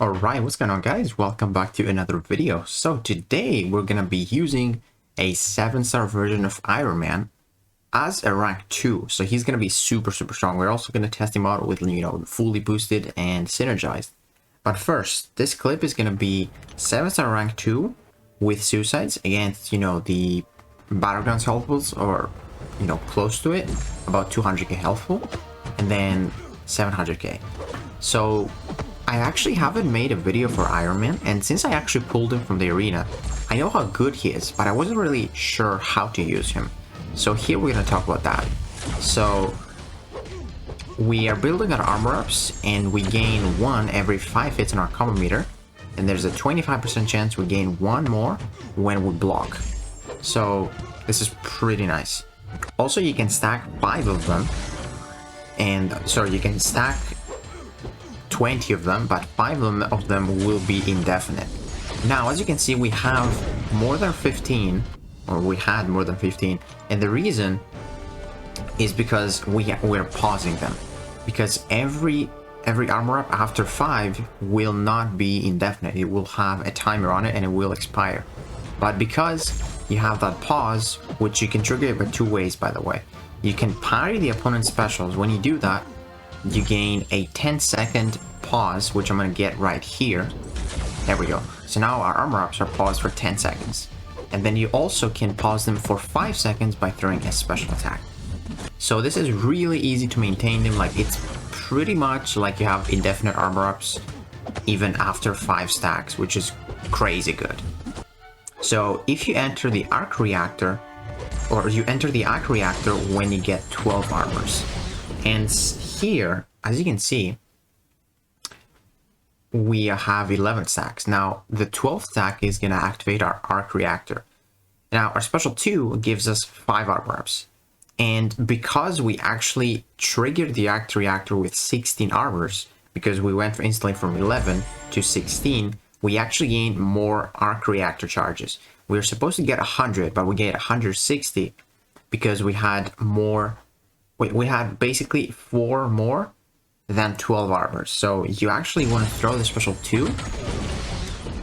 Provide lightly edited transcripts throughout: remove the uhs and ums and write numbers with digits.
Alright, what's going on guys? Welcome back to another video. So today we're gonna be using a 7-star version of Iron Man as a rank 2. So he's gonna be super strong. We're also gonna test him out with, fully boosted and synergized. But first, this clip is gonna be 7-star rank 2 with suicides against, the battlegrounds helpfuls or, close to it, about 200k healthful, and then 700k. So I actually haven't made a video for Iron Man, and since I actually pulled him from the arena, I know how good he is, but I wasn't really sure how to use him. So here we're going to talk about that. So we are building our armor ups, and we gain 1 every 5 hits in our combo meter, and there's a 25% chance we gain 1 more when we block. So this is pretty nice. Also, you can stack 5 of them, and sorry, you can stack 20 of them, but 5 of them will be indefinite. Now, as you can see, we have more than 15, or we had more than 15, and the reason is because we're pausing them, because every armor up after 5 will not be indefinite. It will have a timer on it and it will expire. But because you have that pause, which you can trigger it by 2 ways, by the way, you can parry the opponent's specials. When you do that, you gain a 10-second pause, which I'm going to get right here. There we go. So now our armor ups are paused for 10 seconds. And then you also can pause them for 5 seconds by throwing a special attack. So this is really easy to maintain them. Like, it's pretty much like you have indefinite armor ups even after 5 stacks, which is crazy good. So if you enter the arc reactor, or you enter the arc reactor when you get 12 armors. And here, as you can see, we have 11 stacks. Now, the 12th stack is going to activate our arc reactor. Now, our special 2 gives us 5 armor ups. And because we actually triggered the arc reactor with 16 armors, because we went instantly from 11 to 16, we actually gained more arc reactor charges. We were supposed to get 100, but we get 160 because we had more. We had basically 4 more than 12 armors. So you actually want to throw the special 2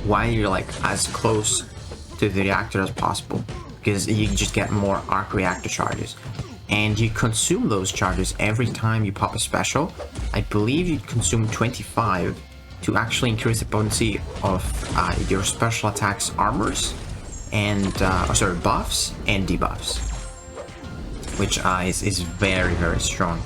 while you're like as close to the reactor as possible, because you just get more arc reactor charges. And you consume those charges every time you pop a special. I believe you consume 25 to actually increase the potency of your special attacks armors and buffs and debuffs, which is very strong.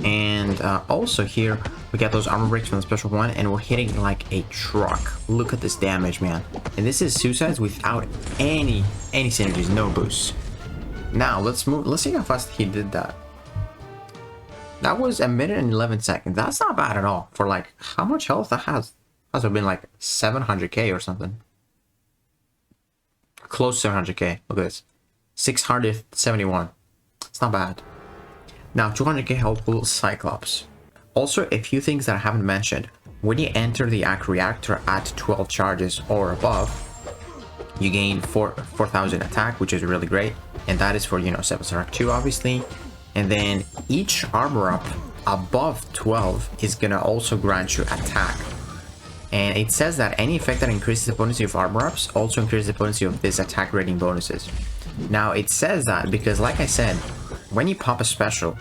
And also here we get those armor breaks from the special 1, and we're hitting like a truck. Look at this damage, man. And this is suicides without any synergies, no boosts. Now let's see how fast he did that. That was 1 minute and 11 seconds. That's not bad at all for like how much health that has. Must have been like 700k or something. Close to 700k. Look at this. 671. It's not bad. Now, 200k helpful Cyclops. Also, a few things that I haven't mentioned. When you enter the arc reactor at 12 charges or above, you gain 4,000 attack, which is really great. And that is for, 7-star 2, obviously. And then each armor up above 12 is gonna also grant you attack. And it says that any effect that increases the potency of armor ups also increases the potency of this attack rating bonuses. Now, it says that because, like I said, when you pop a special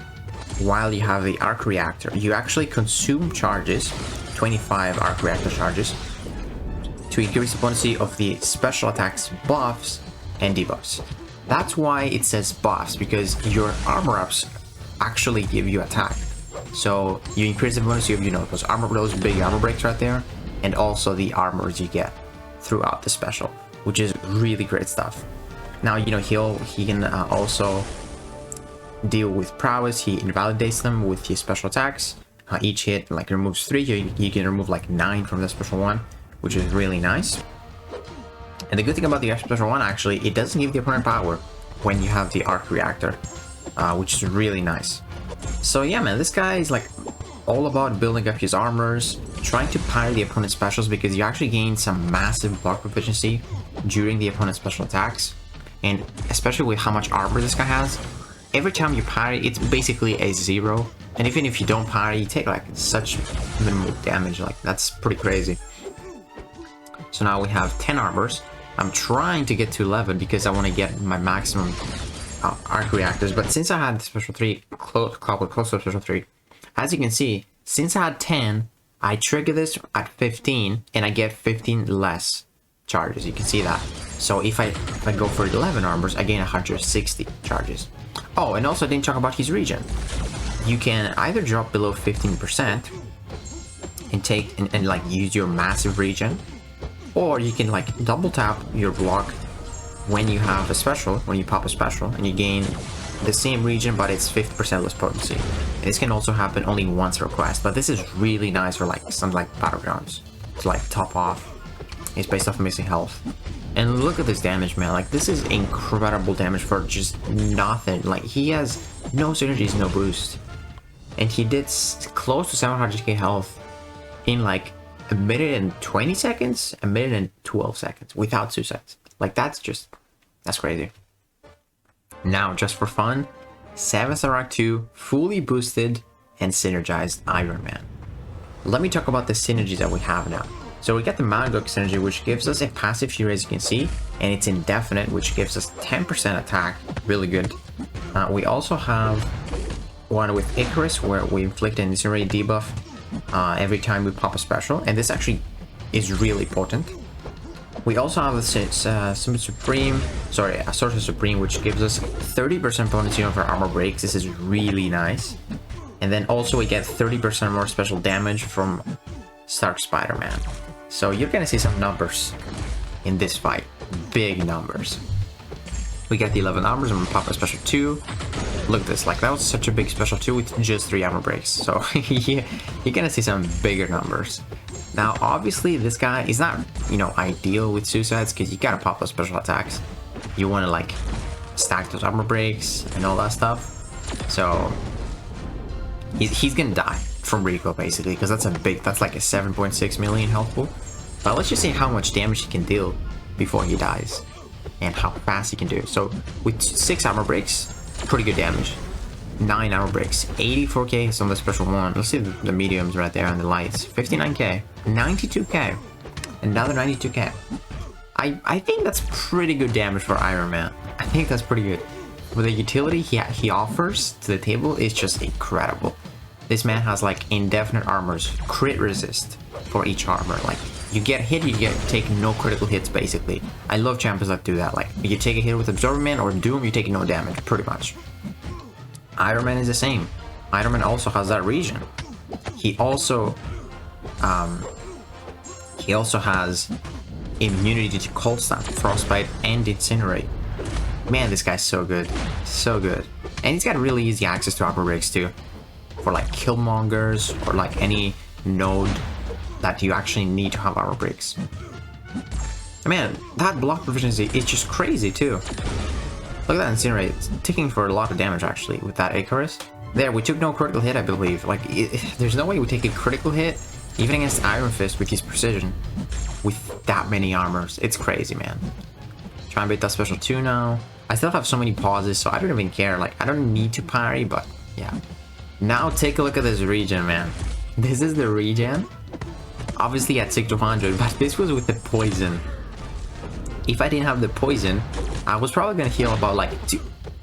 while you have the arc reactor, you actually consume charges, 25 arc reactor charges, to increase the potency of the special attacks buffs and debuffs. That's why it says buffs, because your armor ups actually give you attack. So you increase the potency of, those big armor breaks right there, and also the armors you get throughout the special, which is really great stuff. Now, he can also deal with prowess. He invalidates them with his special attacks. Each hit like removes 3. You can remove like 9 from the special 1, which is really nice. And the good thing about the special 1, actually, it doesn't give the opponent power when you have the arc reactor, which is really nice. So yeah, man, this guy is like all about building up his armors, trying to parry the opponent's specials, because you actually gain some massive block proficiency during the opponent's special attacks. And especially with how much armor this guy has, every time you parry, it's basically a 0 And even if you don't parry, you take like such minimal damage. Like, that's pretty crazy. So now we have 10 armors. I'm trying to get to 11 because I want to get my maximum arc reactors. But since I had special 3, coupled close up special 3, as you can see, since I had 10, I trigger this at 15 and I get 15 less charges. You can see that. So if I go for 11 armors, I gain 160 charges. Oh, and also I didn't talk about his regen. You can either drop below 15% and take and like use your massive regen, or you can like double tap your block when you have a special, when you pop a special, and you gain the same regen, but it's 50% less potency. And this can also happen only once per quest, but this is really nice for like some like battlegrounds to like top off. It's based off missing health. And look at this damage, man. Like, this is incredible damage for just nothing. Like, he has no synergies, no boost. And he did close to 700k health in like a minute and 20 seconds, a minute and 12 seconds without suicides. Like, that's crazy. Now, just for fun, 7th Rank 2, fully boosted and synergized Iron Man. Let me talk about the synergies that we have now. So we get the mcoc synergy, which gives us a passive shield, as you can see, and it's indefinite, which gives us 10% attack, really good. We also have one with Icarus, where we inflict an incinerate debuff every time we pop a special, and this actually is really potent. We also have a Sorcerer Supreme, which gives us 30% potency over armor breaks. This is really nice. And then also we get 30% more special damage from Stark Spider-Man. So you're gonna see some numbers in this fight, big numbers. We get the 11 armors and we pop a special 2. Look at this, like that was such a big special 2 with just 3 armor breaks. So you're gonna see some bigger numbers. Now obviously this guy is not, you know, ideal with suicides because you gotta pop those special attacks. You wanna like stack those armor breaks and all that stuff. So he's gonna die from recoil basically, because that's like a 7.6 million health pool. But let's just see how much damage he can deal before he dies and how fast he can do it. So with 6 armor breaks, pretty good damage. 9 armor breaks, 84k is on the special one. Let's see the mediums right there and the lights. 59k, 92k, another 92k. I think that's pretty good damage for Iron Man. I think that's pretty good. With the utility he offers to the table is just incredible. This man has like indefinite armors, crit resist for each armor. Like, you get hit, you take no critical hits basically. I love champions that do that. Like, you take a hit with Absorber Man or Doom, you take no damage, pretty much. Iron Man is the same. Iron Man also has that regen. He also has immunity to Cold Snap, Frostbite, and Incinerate. Man, this guy's so good. So good. And he's got really easy access to armor breaks too. For like killmongers or like any node that you actually need to have armor breaks. Man, that block proficiency is just crazy too. Look at that Incinerate, it's ticking for a lot of damage actually with that Icarus. There, we took no critical hit, I believe. Like, there's no way we take a critical hit even against Iron Fist with his precision with that many armors. It's crazy, man. Try and beat that special 2 now. I still have so many pauses, so I don't even care. Like, I don't need to parry, but yeah. Now take a look at this regen, man. This is the regen. Obviously at 600, but this was with the poison. If I didn't have the poison, I was probably gonna heal about like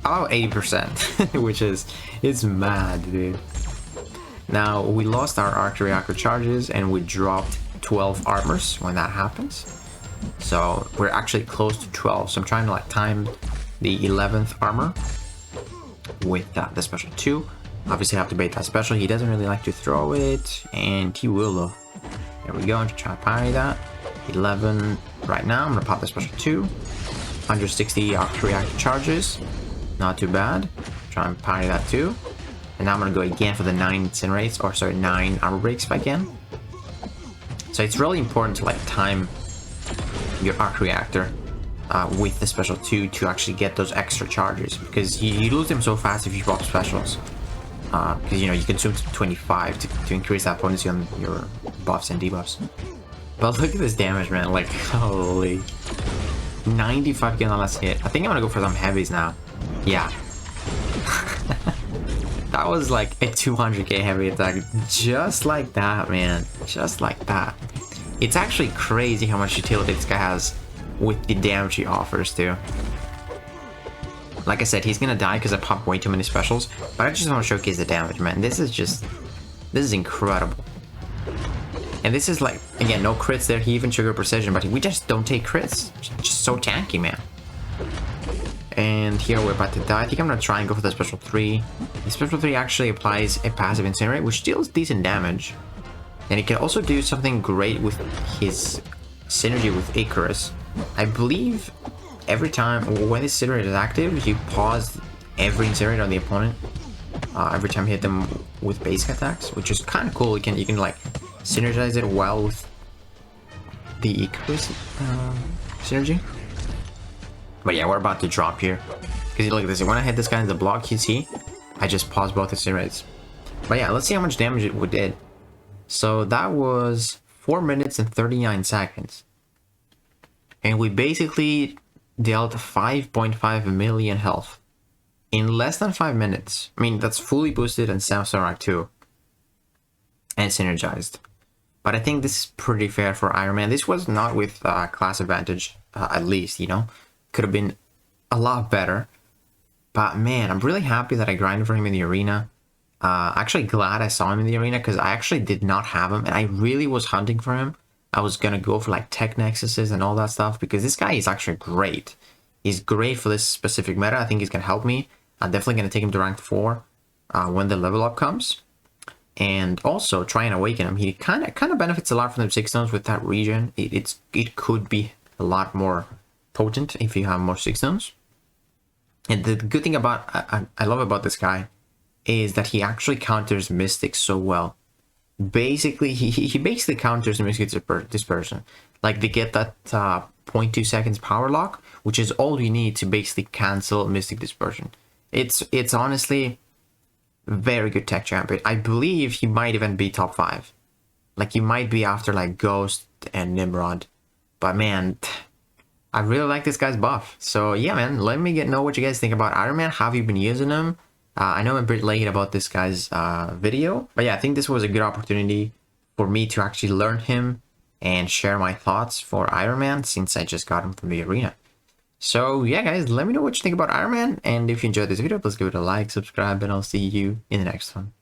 about 80%, which is, it's mad, dude. Now we lost our arc reactor charges and we dropped 12 armors when that happens. So we're actually close to 12. So I'm trying to like time the 11th armor with the special 2. Obviously I have to bait that special. He doesn't really like to throw it, and he will though. There we go, and try to parry that. 11 right now. I'm gonna pop the special 2. 160 arc reactor charges. Not too bad. Try and parry that too. And now I'm gonna go again for the 9 incinerates, or sorry, 9 armor breaks if I can. So it's really important to like time your arc reactor with the special 2 to actually get those extra charges, because you lose them so fast if you pop specials. Because you know you consume 25 to increase that potency on your buffs and debuffs. But look at this damage, man! Like, holy, 95k on the last hit. I think I'm gonna go for some heavies now. Yeah. That was like a 200k heavy attack. Just like that, man. Just like that. It's actually crazy how much utility this guy has with the damage he offers too. Like I said, he's gonna die because I popped way too many specials, but I just want to showcase the damage, man. This is incredible. And this is like, again, no crits there. He even triggered precision, but we just don't take crits. Just so tanky, man. And here we're about to die. I think I'm gonna try and go for the special 3. The special 3 actually applies a passive incinerate, which deals decent damage. And it can also do something great with his synergy with Icarus. I believe every time when this incinerate is active, you pause every incinerate on the opponent every time you hit them with basic attacks, which is kind of cool. You can like synergize it well with the Icarus synergy. But yeah, we're about to drop here because look at this. When I hit this guy in the block, you see, I just paused both incinerates. But yeah, let's see how much damage it did. So that was 4 minutes and 39 seconds. And we basically dealt 5.5 million health in less than 5 minutes. I mean, that's fully boosted and Samsung 2 and synergized. But I think this is pretty fair for Iron Man. This was not with class advantage, at least, you know. Could have been a lot better. But man, I'm really happy that I grinded for him in the arena. Actually glad I saw him in the arena because I actually did not have him and I really was hunting for him. I was gonna go for like tech nexuses and all that stuff because this guy is actually great. He's great for this specific meta. I think he's gonna help me. I'm definitely gonna take him to rank 4 when the level up comes. And also try and awaken him. He kind of benefits a lot from the 6 stones with that region. It could be a lot more potent if you have more 6 stones. And the good thing about I love about this guy is that he actually counters Mystics so well. Basically, he basically counters Mystic Dispersion. Like they get that 0.2 seconds power lock, which is all you need to basically cancel Mystic Dispersion. It's honestly very good tech champion. I believe he might even be top 5. Like he might be after like Ghost and Nimrod. But man, I really like this guy's buff. So yeah, man, let me know what you guys think about Iron Man. Have you been using him? I know I'm a bit late about this guy's video, but yeah, I think this was a good opportunity for me to actually learn him and share my thoughts for Iron Man since I just got him from the arena. So yeah, guys, let me know what you think about Iron Man, and if you enjoyed this video, please give it a like, subscribe, and I'll see you in the next one.